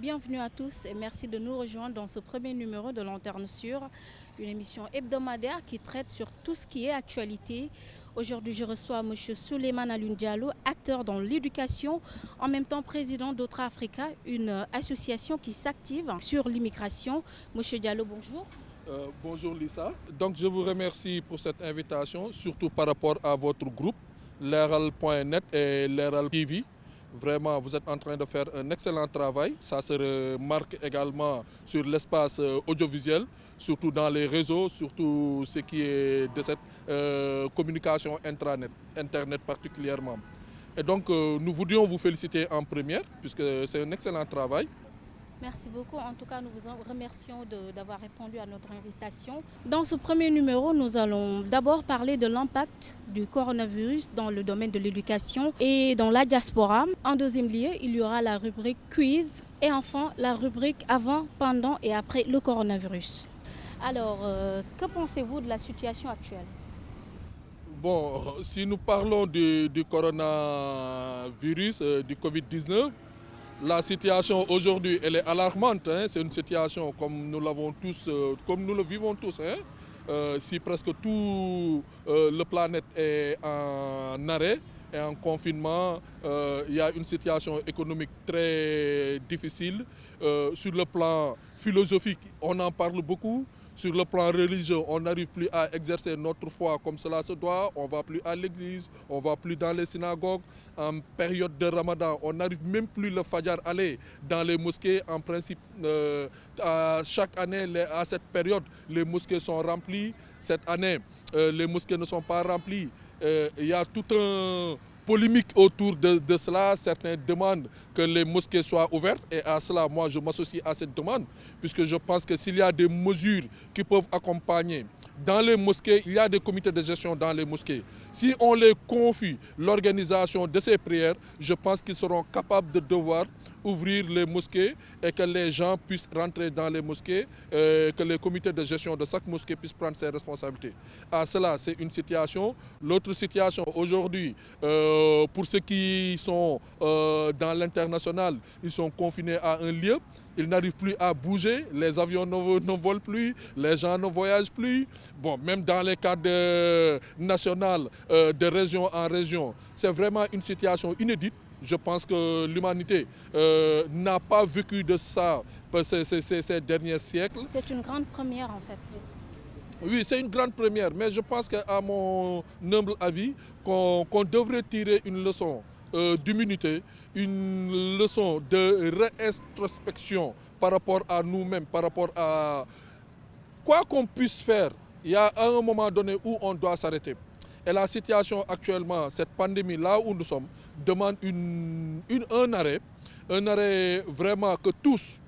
Bienvenue à tous et merci de nous rejoindre dans ce premier numéro de Lanterne Sûre, une émission hebdomadaire qui traite sur tout ce qui est actualité. Aujourd'hui, je reçois M. Souleymane Alioune Diallo, acteur dans l'éducation, en même temps président d'Otra Africa, une association qui s'active sur l'immigration. M. Diallo, bonjour. Bonjour Lisa. Donc je vous remercie pour cette invitation, surtout par rapport à votre groupe, Leral.net et Leral TV. Vraiment, vous êtes en train de faire un excellent travail. Ça se remarque également sur l'espace audiovisuel, surtout dans les réseaux, surtout ce qui est de cette communication intranet, Internet particulièrement. Et donc, nous voudrions vous féliciter en première, puisque c'est un excellent travail. Merci beaucoup. En tout cas, nous vous remercions d'avoir répondu à notre invitation. Dans ce premier numéro, nous allons d'abord parler de l'impact du coronavirus dans le domaine de l'éducation et dans la diaspora. En deuxième lieu, il y aura la rubrique quiz et enfin la rubrique avant, pendant et après le coronavirus. Alors, que pensez-vous de la situation actuelle ? Bon, si nous parlons du coronavirus, du Covid-19, la situation aujourd'hui, elle est alarmante. C'est une situation comme nous l'avons tous, comme nous le vivons tous. Si presque tout le planète est en arrêt et en confinement, il y a une situation économique très difficile. Sur le plan philosophique, on en parle beaucoup. Sur le plan religieux, on n'arrive plus à exercer notre foi comme cela se doit. On ne va plus à l'église, on ne va plus dans les synagogues. En période de Ramadan, on n'arrive même plus le Fajr à aller dans les mosquées. En principe, chaque année, à cette période, les mosquées sont remplies. Cette année, les mosquées ne sont pas remplies. Il y a tout un polémique autour de cela. Certains demandent que les mosquées soient ouvertes et à cela, moi, je m'associe à cette demande puisque je pense que s'il y a des mesures qui peuvent accompagner dans les mosquées, il y a des comités de gestion dans les mosquées. Si on les confie l'organisation de ces prières, je pense qu'ils seront capables de devoir ouvrir les mosquées et que les gens puissent rentrer dans les mosquées, que les comités de gestion de chaque mosquée puissent prendre ses responsabilités. À cela, c'est une situation. L'autre situation, aujourd'hui, pour ceux qui sont dans l'international, ils sont confinés à un lieu. Ils n'arrivent plus à bouger, les avions ne volent plus, les gens ne voyagent plus. Bon, même dans les cadres nationaux, de région en région, c'est vraiment une situation inédite. Je pense que l'humanité n'a pas vécu de ça ces derniers siècles. C'est une grande première en fait. Oui, c'est une grande première, mais je pense qu'à mon humble avis, qu'on devrait tirer une leçon d'humilité, une leçon de réintrospection par rapport à nous-mêmes, par rapport à quoi qu'on puisse faire. Il y a un moment donné où on doit s'arrêter. Et la situation actuellement, cette pandémie là où nous sommes, demande un arrêt vraiment que tous,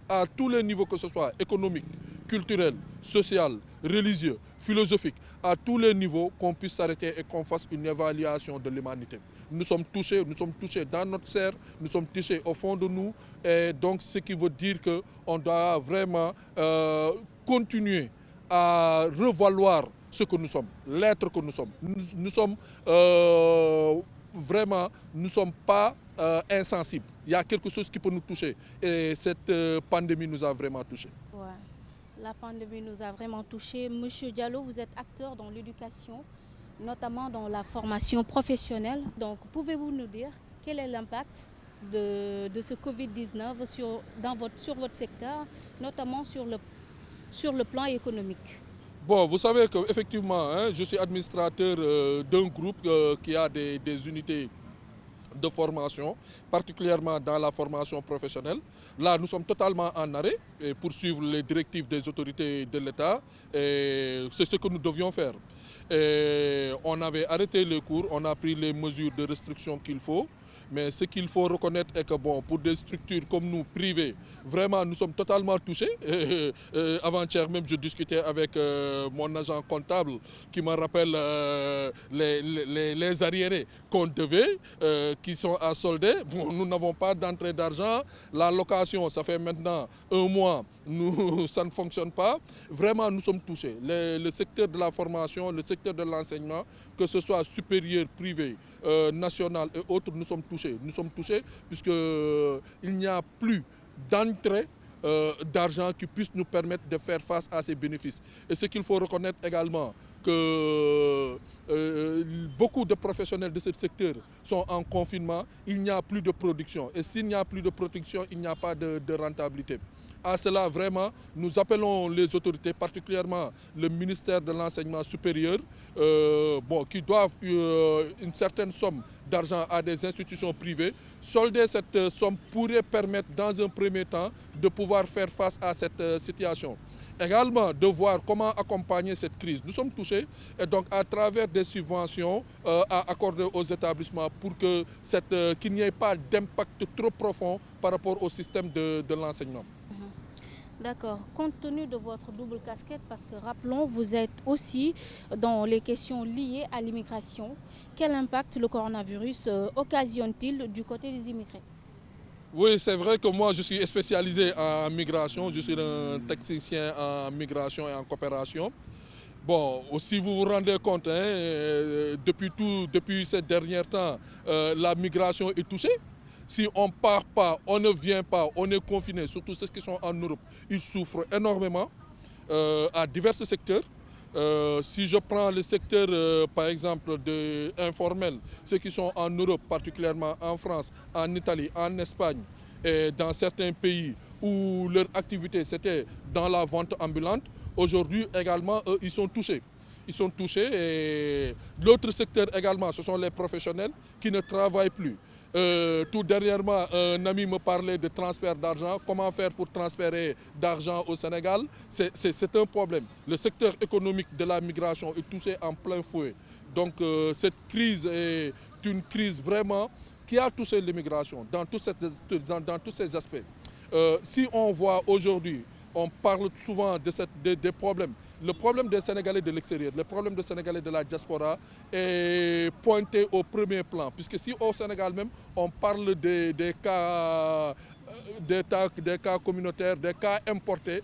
à tous les niveaux que ce soit, économique, culturel, social, religieux, philosophique, à tous les niveaux, qu'on puisse s'arrêter et qu'on fasse une évaluation de l'humanité. Nous sommes touchés dans notre chair, nous sommes touchés au fond de nous, et donc ce qui veut dire qu'on doit vraiment continuer à revaloir ce que nous sommes, l'être que nous sommes. Nous sommes vraiment, nous ne sommes pas insensibles. Il y a quelque chose qui peut nous toucher et cette pandémie nous a vraiment touchés. Ouais. La pandémie nous a vraiment touchés. Monsieur Diallo, vous êtes acteur dans l'éducation, notamment dans la formation professionnelle. Donc, pouvez-vous nous dire quel est l'impact de ce Covid-19 sur votre secteur, notamment sur le plan économique ? Bon, vous savez qu'effectivement, je suis administrateur d'un groupe qui a des unités de formation, particulièrement dans la formation professionnelle. Là, nous sommes totalement en arrêt pour suivre les directives des autorités de l'État. C'est ce que nous devions faire. Et on avait arrêté les cours, on a pris les mesures de restriction qu'il faut. Mais ce qu'il faut reconnaître est que bon, pour des structures comme nous, privées, vraiment nous sommes totalement touchés. Avant-hier même, je discutais avec mon agent comptable qui me rappelle les arriérés qu'on devait, qui sont à solder. Bon, nous n'avons pas d'entrée d'argent. La location, ça fait maintenant un mois, ça ne fonctionne pas. Vraiment, nous sommes touchés. Le secteur de la formation, le secteur de l'enseignement, que ce soit supérieur, privé, national et autres, nous sommes touchés. Nous sommes touchés puisqu'il n'y a plus d'entrée d'argent qui puisse nous permettre de faire face à ces bénéfices. Et ce qu'il faut reconnaître également, que beaucoup de professionnels de ce secteur sont en confinement, il n'y a plus de production. Et s'il n'y a plus de production, il n'y a pas de rentabilité. À cela, vraiment, nous appelons les autorités, particulièrement le ministère de l'Enseignement supérieur, qui doivent une certaine somme d'argent à des institutions privées. Solder cette somme pourrait permettre, dans un premier temps, de pouvoir faire face à cette situation. Également, de voir comment accompagner cette crise. Nous sommes touchés et donc à travers des subventions à accorder aux établissements pour que qu'il n'y ait pas d'impact trop profond par rapport au système de l'enseignement. D'accord. Compte tenu de votre double casquette, parce que rappelons, vous êtes aussi dans les questions liées à l'immigration, quel impact le coronavirus occasionne-t-il du côté des immigrés? Oui, c'est vrai que moi je suis spécialisé en migration, je suis un technicien en migration et en coopération. Bon, si vous vous rendez compte, depuis ces derniers temps, la migration est touchée. Si on ne part pas, on ne vient pas, on est confiné, surtout ceux qui sont en Europe, ils souffrent énormément à divers secteurs. Si je prends le secteur, par exemple, informel, ceux qui sont en Europe, particulièrement en France, en Italie, en Espagne et dans certains pays où leur activité c'était dans la vente ambulante, aujourd'hui également, eux, ils sont touchés. Ils sont touchés et l'autre secteur également, ce sont les professionnels qui ne travaillent plus. Tout dernièrement, un ami me parlait de transfert d'argent. Comment faire pour transférer d'argent au Sénégal? C'est un problème. Le secteur économique de la migration est touché en plein fouet. Donc cette crise est une crise vraiment qui a touché l'immigration dans tous ces aspects. Si on voit aujourd'hui, on parle souvent des problèmes. Le problème des Sénégalais de l'extérieur, le problème des Sénégalais de la diaspora est pointé au premier plan. Puisque si au Sénégal même, on parle des cas communautaires, des cas importés,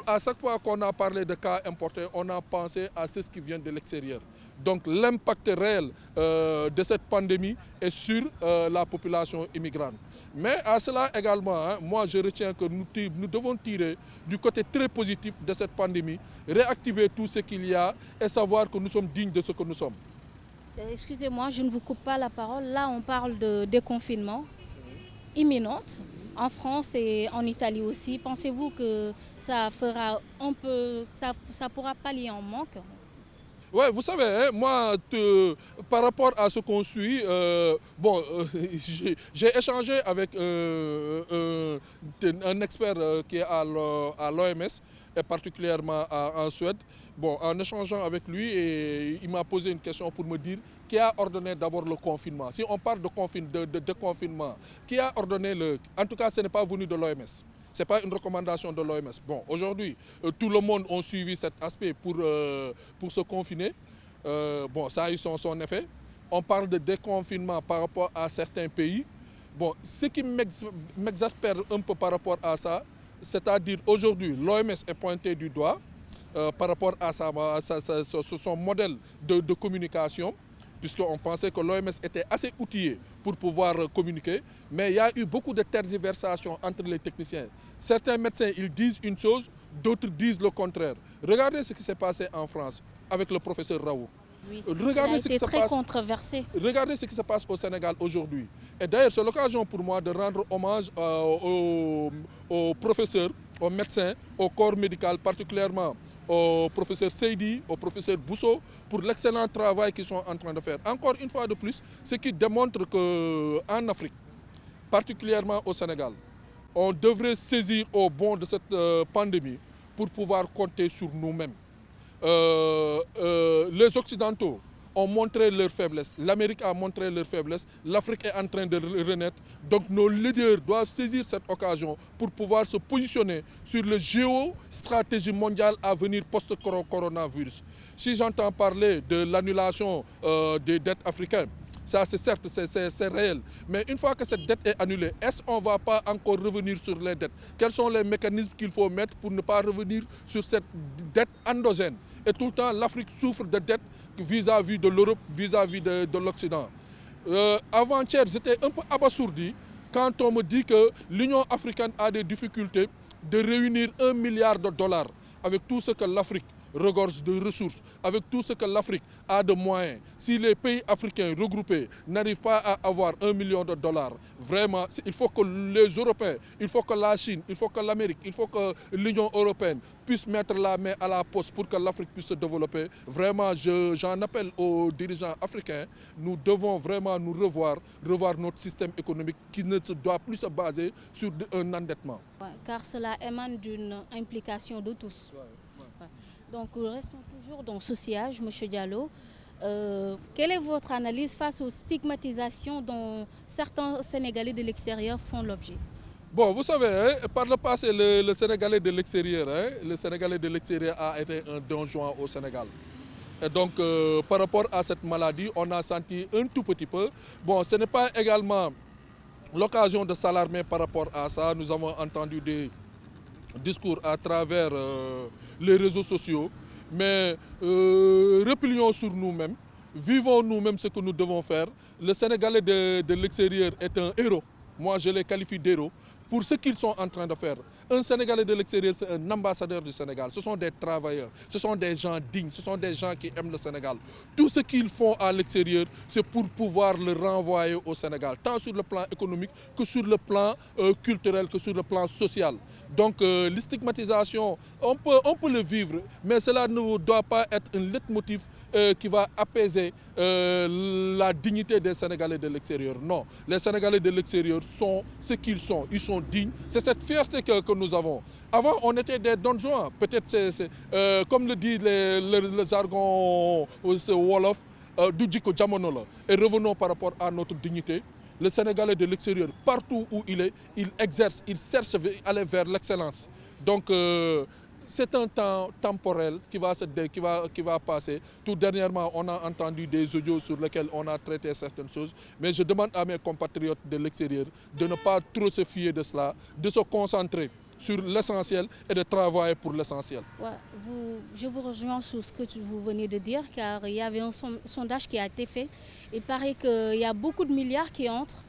à chaque fois qu'on a parlé de cas importés, on a pensé à ceux qui viennent de l'extérieur. Donc l'impact réel de cette pandémie est sur la population immigrante. Mais à cela également, moi je retiens que nous devons tirer du côté très positif de cette pandémie, réactiver tout ce qu'il y a et savoir que nous sommes dignes de ce que nous sommes. Excusez-moi, je ne vous coupe pas la parole. Là, on parle de déconfinement imminent en France et en Italie aussi. Pensez-vous que ça fera ça pourra pallier en manque? Oui, vous savez, moi, par rapport à ce qu'on suit, j'ai échangé avec un expert qui est à l'OMS et particulièrement en Suède. Bon, en échangeant avec lui, et il m'a posé une question pour me dire qui a ordonné d'abord le confinement. Si on parle de confinement, qui a ordonné En tout cas, ce n'est pas venu de l'OMS. Ce n'est pas une recommandation de l'OMS. Bon, aujourd'hui, tout le monde a suivi cet aspect pour se confiner. Ça a eu son effet. On parle de déconfinement par rapport à certains pays. Bon, ce qui m'exaspère un peu par rapport à ça, c'est-à-dire aujourd'hui, l'OMS est pointé du doigt par rapport à son modèle de communication, puisqu'on pensait que l'OMS était assez outillée pour pouvoir communiquer, mais il y a eu beaucoup de tergiversations entre les techniciens. Certains médecins, ils disent une chose, d'autres disent le contraire. Regardez ce qui s'est passé en France avec le professeur Raoult. Oui, Regardez il a été très controversé. Regardez ce qui se passe au Sénégal aujourd'hui. Et d'ailleurs, c'est l'occasion pour moi de rendre hommage aux professeurs, aux médecins, au corps médical, particulièrement au professeur Seydi, au professeur Bousso, pour l'excellent travail qu'ils sont en train de faire. Encore une fois de plus, ce qui démontre qu'en Afrique, particulièrement au Sénégal, on devrait saisir au bon de cette pandémie pour pouvoir compter sur nous-mêmes. Les Occidentaux ont montré leur faiblesse, l'Amérique a montré leur faiblesse, l'Afrique est en train de renaître. Donc nos leaders doivent saisir cette occasion pour pouvoir se positionner sur la géostratégie mondiale à venir post-coronavirus. Si j'entends parler de l'annulation des dettes africaines, ça c'est certes, c'est réel. Mais une fois que cette dette est annulée, est-ce qu'on ne va pas encore revenir sur les dettes? Quels sont les mécanismes qu'il faut mettre pour ne pas revenir sur cette dette endogène? Et tout le temps, l'Afrique souffre de dettes vis-à-vis de l'Europe, vis-à-vis de l'Occident. Avant-hier, j'étais un peu abasourdi Quand on me dit que l'Union africaine a des difficultés de réunir 1 milliard de dollars avec tout ce que l'Afrique regorge de ressources, avec tout ce que l'Afrique a de moyens, si les pays africains regroupés n'arrivent pas à avoir 1 million de dollars, vraiment, il faut que les Européens, il faut que la Chine, il faut que l'Amérique, il faut que l'Union européenne puisse mettre la main à la poche pour que l'Afrique puisse se développer. Vraiment, j'en appelle aux dirigeants africains, nous devons vraiment nous revoir notre système économique qui ne doit plus se baser sur un endettement. Ouais, car cela émane d'une implication de tous. Ouais. Donc, restons toujours dans ce sillage, M. Diallo. Quelle est votre analyse face aux stigmatisations dont certains Sénégalais de l'extérieur font l'objet? Bon, vous savez, hein, par le passé, le Sénégalais de l'extérieur, le Sénégalais de l'extérieur a été un don Juan au Sénégal. Et donc, par rapport à cette maladie, on a senti un tout petit peu. Bon, ce n'est pas également l'occasion de s'alarmer par rapport à ça. Nous avons entendu des discours à travers les réseaux sociaux, mais replions sur nous-mêmes, vivons nous-mêmes ce que nous devons faire. Le Sénégalais de l'extérieur est un héros. Moi, je les qualifie d'héros pour ce qu'ils sont en train de faire. Un Sénégalais de l'extérieur, c'est un ambassadeur du Sénégal. Ce sont des travailleurs, ce sont des gens dignes, ce sont des gens qui aiment le Sénégal. Tout ce qu'ils font à l'extérieur, c'est pour pouvoir le renvoyer au Sénégal, tant sur le plan économique que sur le plan culturel, que sur le plan social. Donc, les stigmatisations, on peut le vivre, mais cela ne doit pas être un leitmotiv qui va apaiser la dignité des Sénégalais de l'extérieur. Non, les Sénégalais de l'extérieur sont ce qu'ils sont. Ils sont dignes. C'est cette fierté que nous avons. Avant, on était des donjons. Peut-être, comme le dit le jargon Wolof, du Djiko Djamono. Et revenons par rapport à notre dignité. Le Sénégalais de l'extérieur, partout où il est, il exerce, il cherche à aller vers l'excellence. Donc, c'est un temps temporel qui va passer. Tout dernièrement, on a entendu des audios sur lesquels on a traité certaines choses. Mais je demande à mes compatriotes de l'extérieur de ne pas trop se fier de cela, de se concentrer sur l'essentiel et de travailler pour l'essentiel. Ouais, je vous rejoins sur ce que vous venez de dire, car il y avait un sondage qui a été fait. Il paraît qu'il y a beaucoup de milliards qui entrent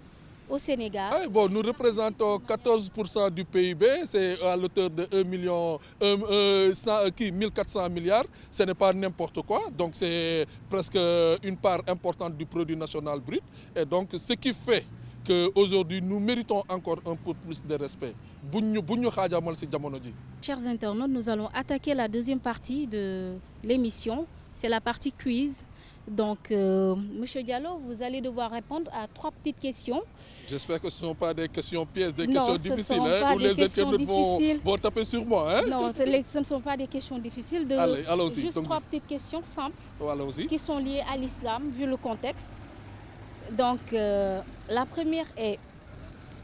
au Sénégal. Oui, bon, nous représentons 14% du PIB, c'est à l'auteur de 1400 milliards. Ce n'est pas n'importe quoi, donc c'est presque une part importante du produit national brut. Et donc, ce qui fait qu'aujourd'hui, nous méritons encore un peu plus de respect. Chers internautes, nous allons attaquer la deuxième partie de l'émission. C'est la partie quiz. Donc, Monsieur Diallo, vous allez devoir répondre à 3 petites questions. J'espère que ce ne sont pas des questions pièges, des non, questions difficiles, où les internautes vont taper sur moi. Hein? Non, ce ne sont pas des questions difficiles. Allez-y. Juste 3 petites questions simples qui sont liées à l'islam, vu le contexte. Donc, la première est,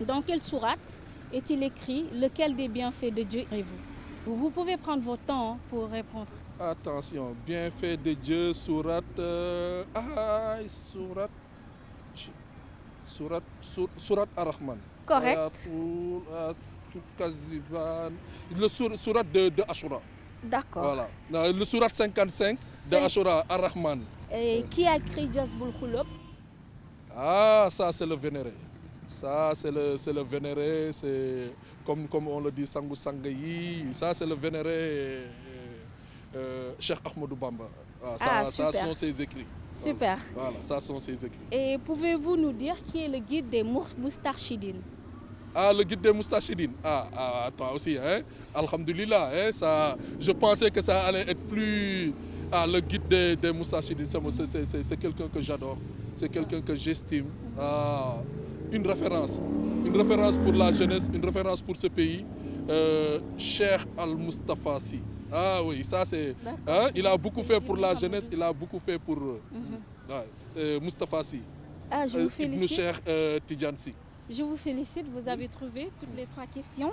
dans quelle sourate est-il écrit lequel des bienfaits de Dieu avez-vous? Vous pouvez prendre votre temps pour répondre. Attention, bienfaits de Dieu, sourate Ar-Rahman. Correct. Le sourate de Ashura. D'accord. Voilà. Le sourate 55 de Ashura, Ar-Rahman. Et qui a écrit Jazbul Khoulob? Ah, ça c'est le vénéré. Ça c'est le vénéré, c'est comme on le dit Sangou Sangayi. Ça c'est le vénéré Cheikh Ahmadou Bamba. Ça sont ses écrits. Super. Voilà, ça sont ses écrits. Et pouvez-vous nous dire qui est le guide des Moustarchidines? Ah, le guide des Moustarchidines. Ah, toi aussi, hein? Alhamdulillah, hein? Ça, je pensais que ça allait être plus... Ah, le guide des Moustarchidines, c'est quelqu'un que j'adore. C'est quelqu'un que j'estime. Ah, une référence pour la jeunesse, une référence pour ce pays. Cheikh Al-Mustafa Sy. Ah oui, ça c'est... Hein? Il a beaucoup fait pour la jeunesse, il a beaucoup fait pour Mustafa Sy. Ah, je vous félicite. Cheikh Tidjane Sy. Je vous félicite, vous avez trouvé toutes les 3 questions.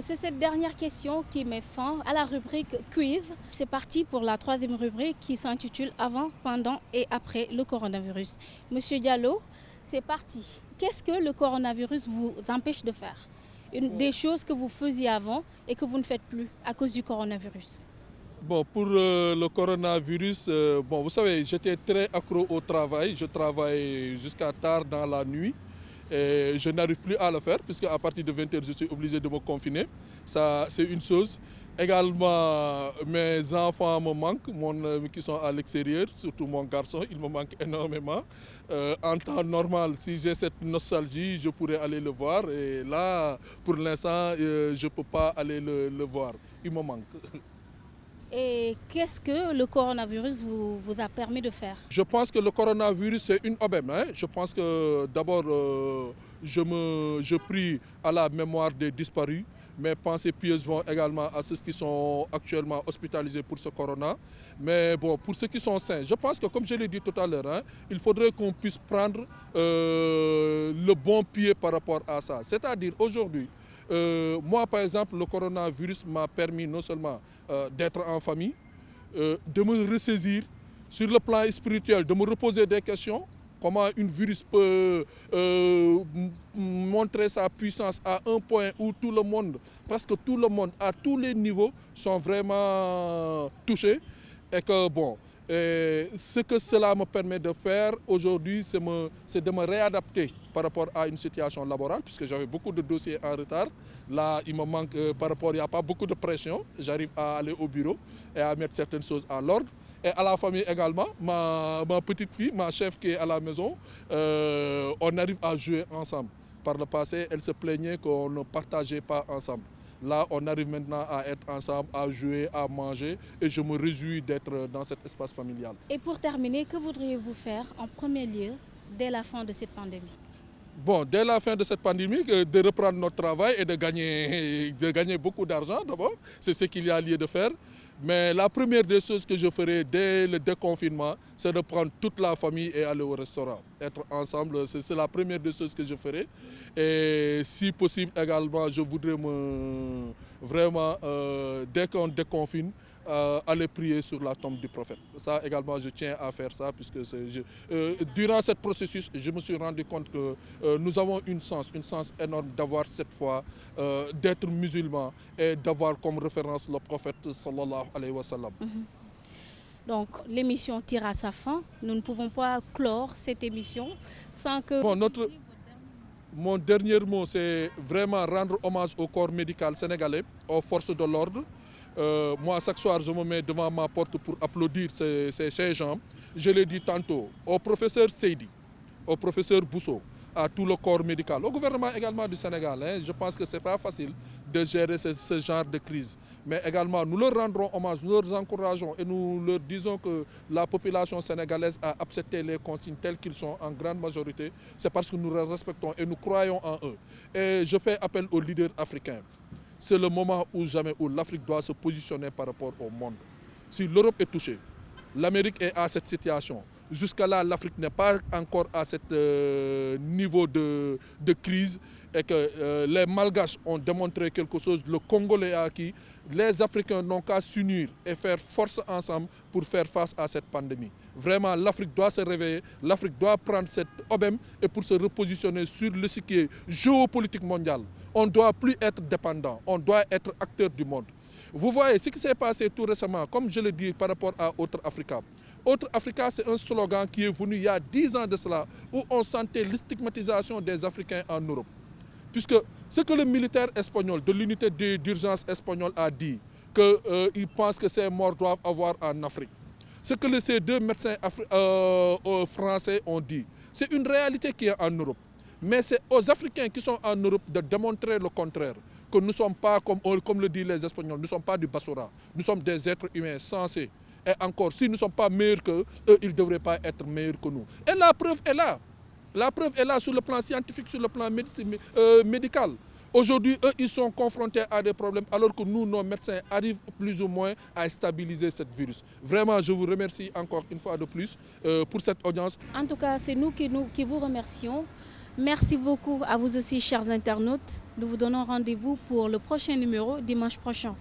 C'est cette dernière question qui met fin à la rubrique quiz. C'est parti pour la 3e rubrique qui s'intitule Avant, pendant et après le coronavirus. Monsieur Diallo, c'est parti. Qu'est-ce que le coronavirus vous empêche de faire? Des choses que vous faisiez avant et que vous ne faites plus à cause du coronavirus. Bon, pour le coronavirus, bon, vous savez, j'étais très accro au travail. Je travaille jusqu'à tard dans la nuit. Et je n'arrive plus à le faire puisque à partir de 20h, je suis obligé de me confiner. Ça, c'est une chose. Également, mes enfants me manquent, qui sont à l'extérieur, surtout mon garçon, il me manque énormément. En temps normal, si j'ai cette nostalgie, je pourrais aller le voir. Et là, pour l'instant, je ne peux pas aller le voir. Il me manque. Et qu'est-ce que le coronavirus vous a permis de faire? Je pense que le coronavirus, c'est une aubaine. Je pense que d'abord, je prie à la mémoire des disparus, mais pensez pieusement également à ceux qui sont actuellement hospitalisés pour ce corona. Mais bon, pour ceux qui sont sains, je pense que, comme je l'ai dit tout à l'heure, il faudrait qu'on puisse prendre le bon pied par rapport à ça. C'est-à-dire, aujourd'hui, moi, par exemple, le coronavirus m'a permis non seulement d'être en famille, de me ressaisir sur le plan spirituel, de me reposer des questions. Comment un virus peut montrer sa puissance à un point où tout le monde, presque tout le monde, à tous les niveaux, sont vraiment touchés. Et que bon, ce que cela me permet de faire aujourd'hui, c'est de me réadapter par rapport à une situation laborale, puisque j'avais beaucoup de dossiers en retard. Là, il me manque, par rapport, il n'y a pas beaucoup de pression. J'arrive à aller au bureau et à mettre certaines choses à l'ordre. Et à la famille également, ma petite fille, ma chef qui est à la maison, on arrive à jouer ensemble. Par le passé, elle se plaignait qu'on ne partageait pas ensemble. Là, on arrive maintenant à être ensemble, à jouer, à manger, et je me réjouis d'être dans cet espace familial. Et pour terminer, que voudriez-vous faire en premier lieu dès la fin de cette pandémie? Bon, dès la fin de cette pandémie, de reprendre notre travail et de gagner beaucoup d'argent d'abord. C'est ce qu'il y a lieu de faire. Mais la première des choses que je ferai dès le déconfinement, c'est de prendre toute la famille et aller au restaurant. Être ensemble, c'est la première des choses que je ferai. Et si possible également, je voudrais vraiment, dès qu'on déconfine, aller prier sur la tombe du prophète. Ça également, je tiens à faire ça, puisque durant ce processus, je me suis rendu compte que nous avons une chance énorme d'avoir cette foi, d'être musulmans et d'avoir comme référence le prophète sallallahu alayhi wa sallam. Donc l'émission tire à sa fin. Nous ne pouvons pas clore cette émission sans que... Bon, mon dernier mot, c'est vraiment rendre hommage au corps médical sénégalais, aux forces de l'ordre. Moi, chaque soir, je me mets devant ma porte pour applaudir ces gens. Je l'ai dit tantôt au professeur Seydi, au professeur Bousso, à tout le corps médical, au gouvernement également du Sénégal. Je pense que ce n'est pas facile de gérer ce genre de crise. Mais également, nous leur rendrons hommage, nous leur encourageons et nous leur disons que la population sénégalaise a accepté les consignes telles qu'ils sont en grande majorité. C'est parce que nous les respectons et nous croyons en eux. Et je fais appel aux leaders africains. C'est le moment où jamais où l'Afrique doit se positionner par rapport au monde. Si l'Europe est touchée, l'Amérique est à cette situation. Jusqu'à là, l'Afrique n'est pas encore à ce niveau de crise et que les Malgaches ont démontré quelque chose, le Congolais a acquis. Les Africains n'ont qu'à s'unir et faire force ensemble pour faire face à cette pandémie. Vraiment, l'Afrique doit se réveiller, l'Afrique doit prendre cette aubaine et pour se repositionner sur l'échiquier géopolitique mondial. On ne doit plus être dépendant, on doit être acteur du monde. Vous voyez ce qui s'est passé tout récemment, comme je le dis par rapport à Autre Africa. Autre Africa, c'est un slogan qui est venu il y a 10 ans de cela, où on sentait la stigmatisation des Africains en Europe. Puisque ce que le militaire espagnol de l'unité d'urgence espagnole a dit, qu'il pense que ces morts doivent avoir en Afrique. Ce que ces deux médecins français ont dit, c'est une réalité qui est en Europe. Mais c'est aux Africains qui sont en Europe de démontrer le contraire, que nous ne sommes pas, comme le disent les Espagnols, nous ne sommes pas du basura. Nous sommes des êtres humains sensés. Et encore, si nous ne sommes pas meilleurs qu'eux, ils ne devraient pas être meilleurs que nous. Et la preuve est là. La preuve est là sur le plan scientifique, sur le plan médical. Aujourd'hui, eux, ils sont confrontés à des problèmes, alors que nous, nos médecins, arrivent plus ou moins à stabiliser ce virus. Vraiment, je vous remercie encore une fois de plus pour cette audience. En tout cas, c'est nous qui vous remercions. Merci beaucoup à vous aussi, chers internautes. Nous vous donnons rendez-vous pour le prochain numéro dimanche prochain.